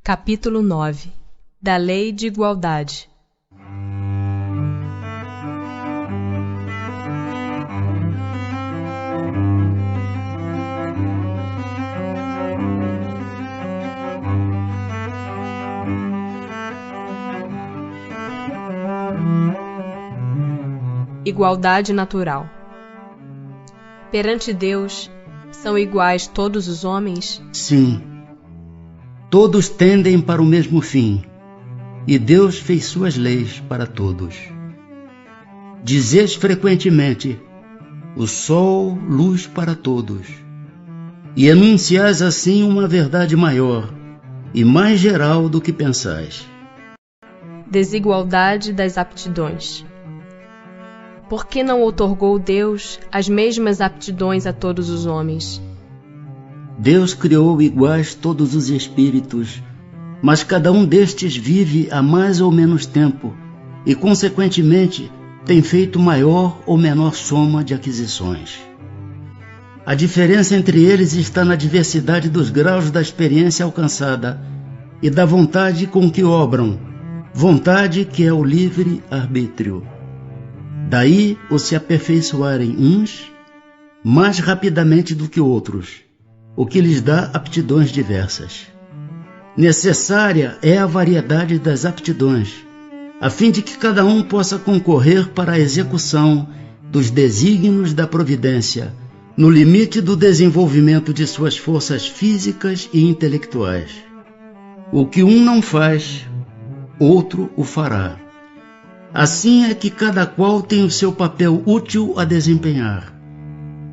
Capítulo 9 da Lei de Igualdade. Igualdade natural. Perante Deus, são iguais todos os homens? Sim. Todos tendem para o mesmo fim, e Deus fez suas leis para todos. Dizeis frequentemente: o sol, luz para todos, e enunciais assim uma verdade maior e mais geral do que pensais. Desigualdade das aptidões. Por que não outorgou Deus as mesmas aptidões a todos os homens? Deus criou iguais todos os espíritos, mas cada um destes vive há mais ou menos tempo e, consequentemente, tem feito maior ou menor soma de aquisições. A diferença entre eles está na diversidade dos graus da experiência alcançada e da vontade com que obram, vontade que é o livre-arbítrio. Daí o se aperfeiçoarem uns mais rapidamente do que outros, o que lhes dá aptidões diversas. Necessária é a variedade das aptidões, a fim de que cada um possa concorrer para a execução dos desígnios da providência, no limite do desenvolvimento de suas forças físicas e intelectuais. O que um não faz, outro o fará. Assim é que cada qual tem o seu papel útil a desempenhar.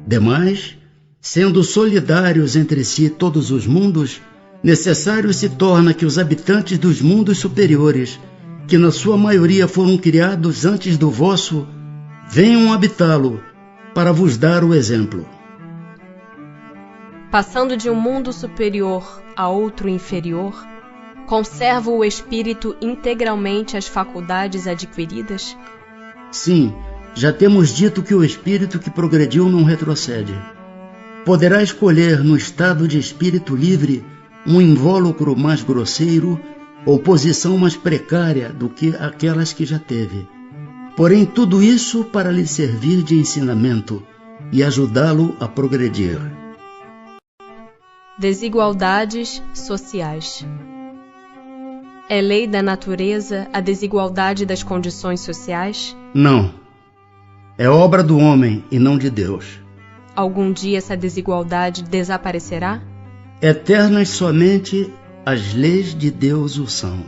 Demais, sendo solidários entre si todos os mundos, necessário se torna que os habitantes dos mundos superiores, que na sua maioria foram criados antes do vosso, venham habitá-lo, para vos dar o exemplo. Passando de um mundo superior a outro inferior, conserva o espírito integralmente as faculdades adquiridas? Sim, já temos dito que o espírito que progrediu não retrocede. Poderá escolher no estado de espírito livre um invólucro mais grosseiro ou posição mais precária do que aquelas que já teve. Porém, tudo isso para lhe servir de ensinamento e ajudá-lo a progredir. Desigualdades sociais. É lei da natureza a desigualdade das condições sociais? Não. É obra do homem e não de Deus. Algum dia essa desigualdade desaparecerá? Eternas somente as leis de Deus o são.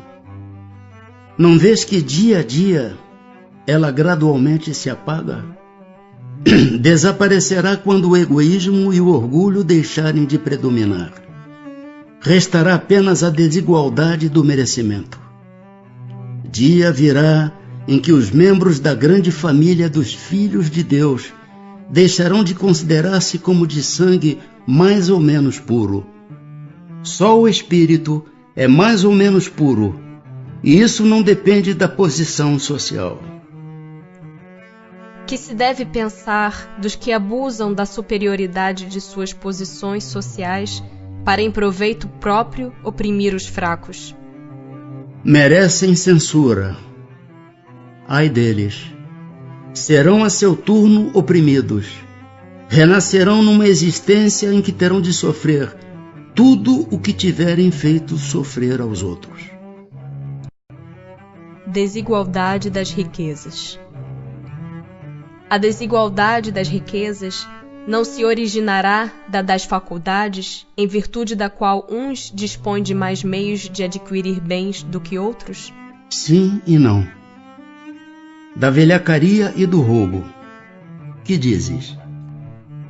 Não vês que dia a dia ela gradualmente se apaga? Desaparecerá quando o egoísmo e o orgulho deixarem de predominar. Restará apenas a desigualdade do merecimento. Dia virá em que os membros da grande família dos filhos de Deus deixarão de considerar-se como de sangue mais ou menos puro. Só o espírito é mais ou menos puro, e isso não depende da posição social. Que se deve pensar dos que abusam da superioridade de suas posições sociais para em proveito próprio oprimir os fracos? Merecem censura. Ai deles! Serão a seu turno oprimidos. Renascerão numa existência em que terão de sofrer tudo o que tiverem feito sofrer aos outros. Desigualdade das riquezas. A desigualdade das riquezas não se originará das faculdades, em virtude da qual uns dispõem de mais meios de adquirir bens do que outros? Sim e não. Da velhacaria e do roubo. Que dizes?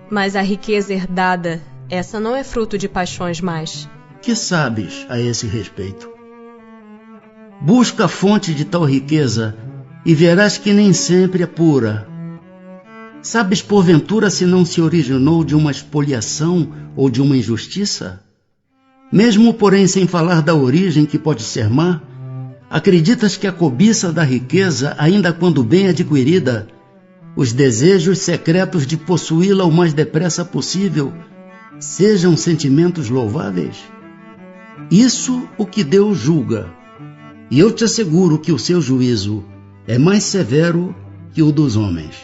Mas a riqueza herdada, essa não é fruto de paixões mais. Que sabes a esse respeito? Busca a fonte de tal riqueza e verás que nem sempre é pura. Sabes porventura se não se originou de uma expoliação ou de uma injustiça? Mesmo, porém, sem falar da origem que pode ser má, acreditas que a cobiça da riqueza, ainda quando bem adquirida, os desejos secretos de possuí-la o mais depressa possível, sejam sentimentos louváveis? Isso o que Deus julga, e eu te asseguro que o seu juízo é mais severo que o dos homens.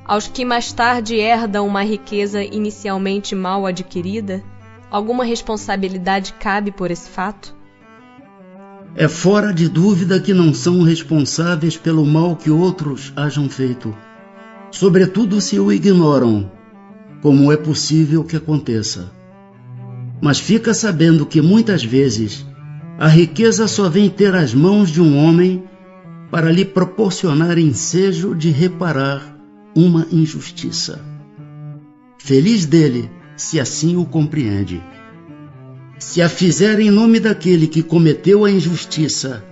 Aos que mais tarde herdam uma riqueza inicialmente mal adquirida, alguma responsabilidade cabe por esse fato? É fora de dúvida que não são responsáveis pelo mal que outros hajam feito, sobretudo se o ignoram, como é possível que aconteça. Mas fica sabendo que muitas vezes a riqueza só vem ter as mãos de um homem para lhe proporcionar ensejo de reparar uma injustiça. Feliz dele, se assim o compreende. Se a fizer em nome daquele que cometeu a injustiça,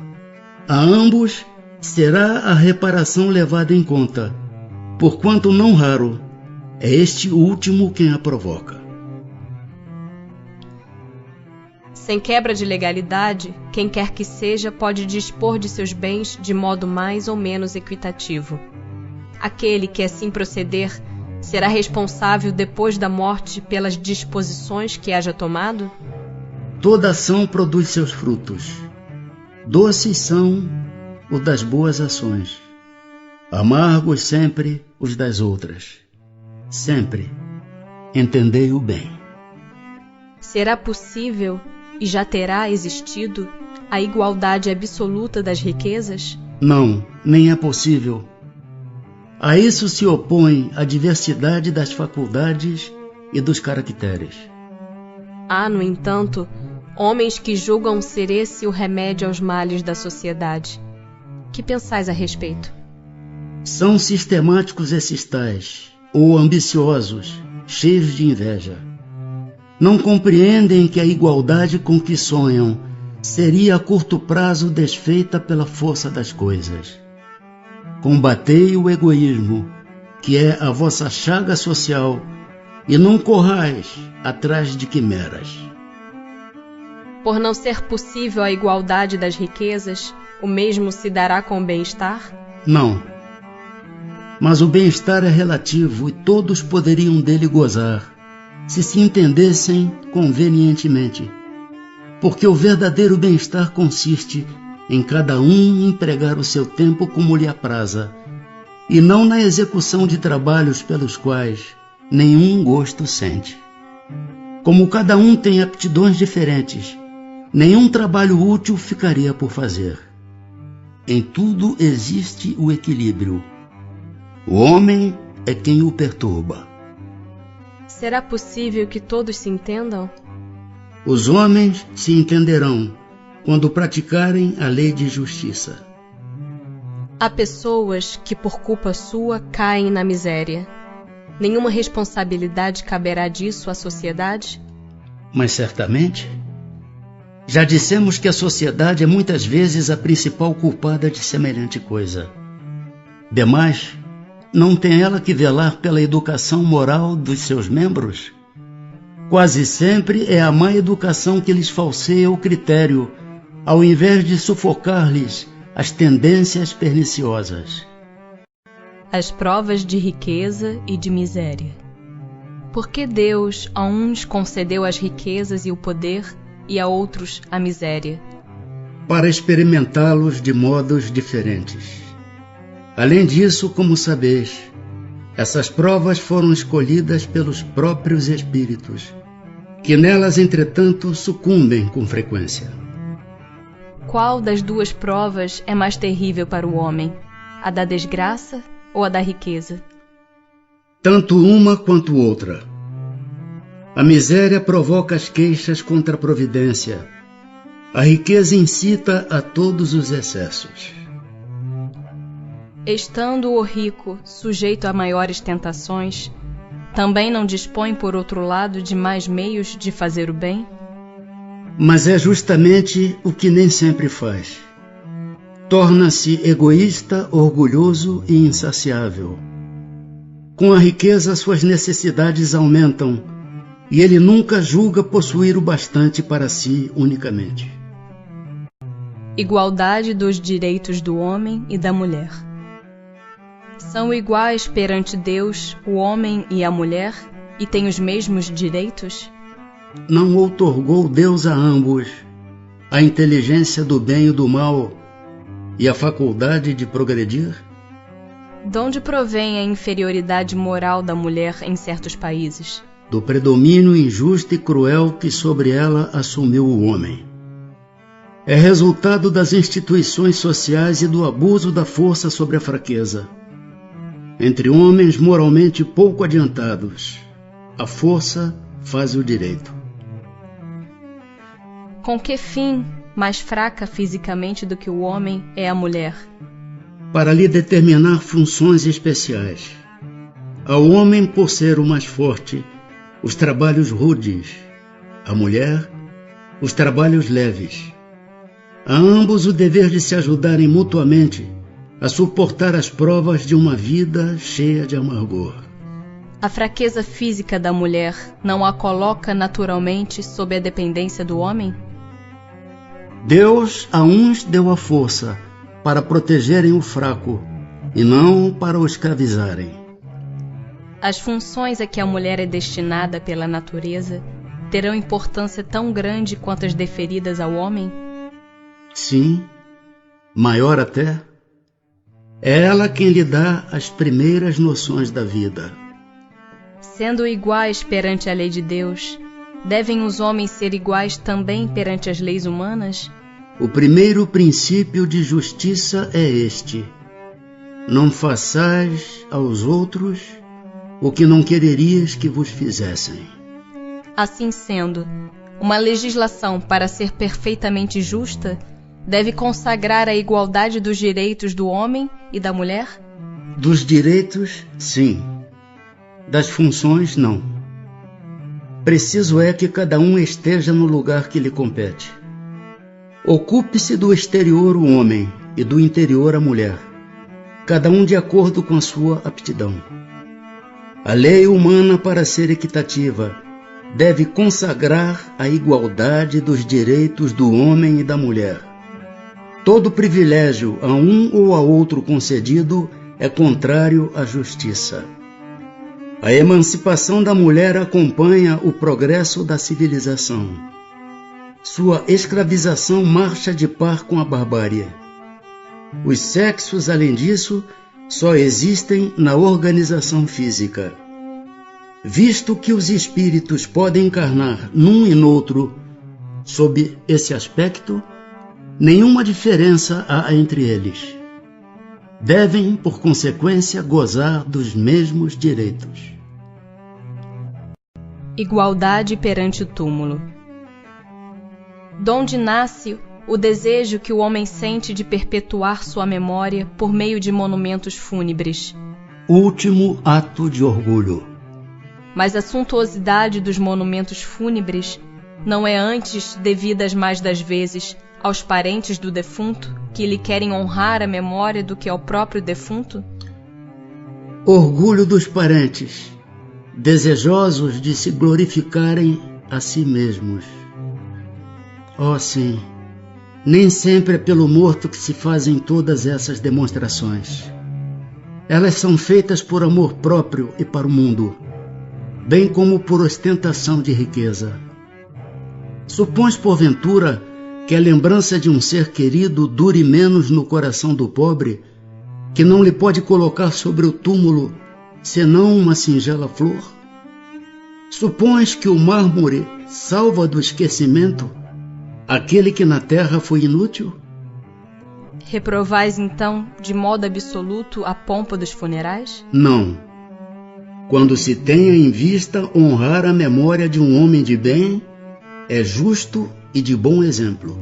a ambos será a reparação levada em conta, porquanto não raro é este último quem a provoca. Sem quebra de legalidade, quem quer que seja pode dispor de seus bens de modo mais ou menos equitativo. Aquele que assim proceder será responsável depois da morte pelas disposições que haja tomado? Toda ação produz seus frutos. Doces são os das boas ações, amargos sempre os das outras. Sempre entendei-o bem. Será possível, e já terá existido, a igualdade absoluta das riquezas? Não, nem é possível. A isso se opõe a diversidade das faculdades e dos caracteres. Há, no entanto, homens que julgam ser esse o remédio aos males da sociedade. Que pensais a respeito? São sistemáticos esses tais, ou ambiciosos, cheios de inveja. Não compreendem que a igualdade com que sonham seria a curto prazo desfeita pela força das coisas. Combatei o egoísmo, que é a vossa chaga social, e não corrais atrás de quimeras. Por não ser possível a igualdade das riquezas, o mesmo se dará com o bem-estar? Não. Mas o bem-estar é relativo e todos poderiam dele gozar, se se entendessem convenientemente. Porque o verdadeiro bem-estar consiste em cada um empregar o seu tempo como lhe apraza, e não na execução de trabalhos pelos quais nenhum gosto sente. Como cada um tem aptidões diferentes, nenhum trabalho útil ficaria por fazer. Em tudo existe o equilíbrio. O homem é quem o perturba. Será possível que todos se entendam? Os homens se entenderão quando praticarem a lei de justiça. Há pessoas que por culpa sua caem na miséria. Nenhuma responsabilidade caberá disso à sociedade? Mas certamente. Já dissemos que a sociedade é muitas vezes a principal culpada de semelhante coisa. Demais, não tem ela que velar pela educação moral dos seus membros? Quase sempre é a má educação que lhes falseia o critério, ao invés de sufocar-lhes as tendências perniciosas. As provas de riqueza e de miséria. Por que Deus a uns concedeu as riquezas e o poder e a outros a miséria? Para experimentá-los de modos diferentes. Além disso, como sabeis, essas provas foram escolhidas pelos próprios espíritos, que nelas, entretanto, sucumbem com frequência. Qual das duas provas é mais terrível para o homem? A da desgraça ou a da riqueza? Tanto uma quanto outra. A miséria provoca as queixas contra a providência. A riqueza incita a todos os excessos. Estando o rico sujeito a maiores tentações, também não dispõe, por outro lado, de mais meios de fazer o bem? Mas é justamente o que nem sempre faz. Torna-se egoísta, orgulhoso e insaciável. Com a riqueza, suas necessidades aumentam, e ele nunca julga possuir o bastante para si unicamente. Igualdade dos direitos do homem e da mulher. São iguais perante Deus o homem e a mulher e têm os mesmos direitos? não outorgou Deus a ambos a inteligência do bem e do mal e a faculdade de progredir? Donde provém a inferioridade moral da mulher em certos países? Do predomínio injusto e cruel que sobre ela assumiu o homem. É resultado das instituições sociais e do abuso da força sobre a fraqueza. Entre homens moralmente pouco adiantados, a força faz o direito. Com que fim, mais fraca fisicamente do que o homem, é a mulher? Para lhe determinar funções especiais. Ao homem, por ser o mais forte, os trabalhos rudes, à mulher, os trabalhos leves. A ambos o dever de se ajudarem mutuamente a suportar as provas de uma vida cheia de amargor. A fraqueza física da mulher não a coloca naturalmente sob a dependência do homem? Deus a uns deu a força para protegerem o fraco e não para o escravizarem. As funções a que a mulher é destinada pela natureza terão importância tão grande quanto as deferidas ao homem? Sim, maior até. É ela quem lhe dá as primeiras noções da vida. Sendo iguais perante a lei de Deus, devem os homens ser iguais também perante as leis humanas? O primeiro princípio de justiça é este: não façais aos outros o que não quererias que vos fizessem. Assim sendo, uma legislação, para ser perfeitamente justa, deve consagrar a igualdade dos direitos do homem e da mulher? Dos direitos, sim. Das funções, não. Preciso é que cada um esteja no lugar que lhe compete. Ocupe-se do exterior o homem e do interior a mulher, cada um de acordo com a sua aptidão. A lei humana, para ser equitativa, deve consagrar a igualdade dos direitos do homem e da mulher. Todo privilégio a um ou a outro concedido é contrário à justiça. A emancipação da mulher acompanha o progresso da civilização. Sua escravização marcha de par com a barbárie. Os sexos, além disso, só existem na organização física. Visto que os espíritos podem encarnar num e noutro, sob esse aspecto, nenhuma diferença há entre eles. Devem, por consequência, gozar dos mesmos direitos. Igualdade perante o túmulo. Donde nasce o desejo que o homem sente de perpetuar sua memória por meio de monumentos fúnebres? Último ato de orgulho. Mas a suntuosidade dos monumentos fúnebres não é antes devida mais das vezes aos parentes do defunto, que lhe querem honrar a memória, do que ao próprio defunto? Orgulho dos parentes, desejosos de se glorificarem a si mesmos. Oh, sim, nem sempre é pelo morto que se fazem todas essas demonstrações. Elas são feitas por amor próprio e para o mundo, bem como por ostentação de riqueza. Supões, porventura, que a lembrança de um ser querido dure menos no coração do pobre, que não lhe pode colocar sobre o túmulo senão uma singela flor? Supões que o mármore salva do esquecimento aquele que na terra foi inútil? Reprovais, então, de modo absoluto a pompa dos funerais? Não. Quando se tenha em vista honrar a memória de um homem de bem, é justo e de bom exemplo.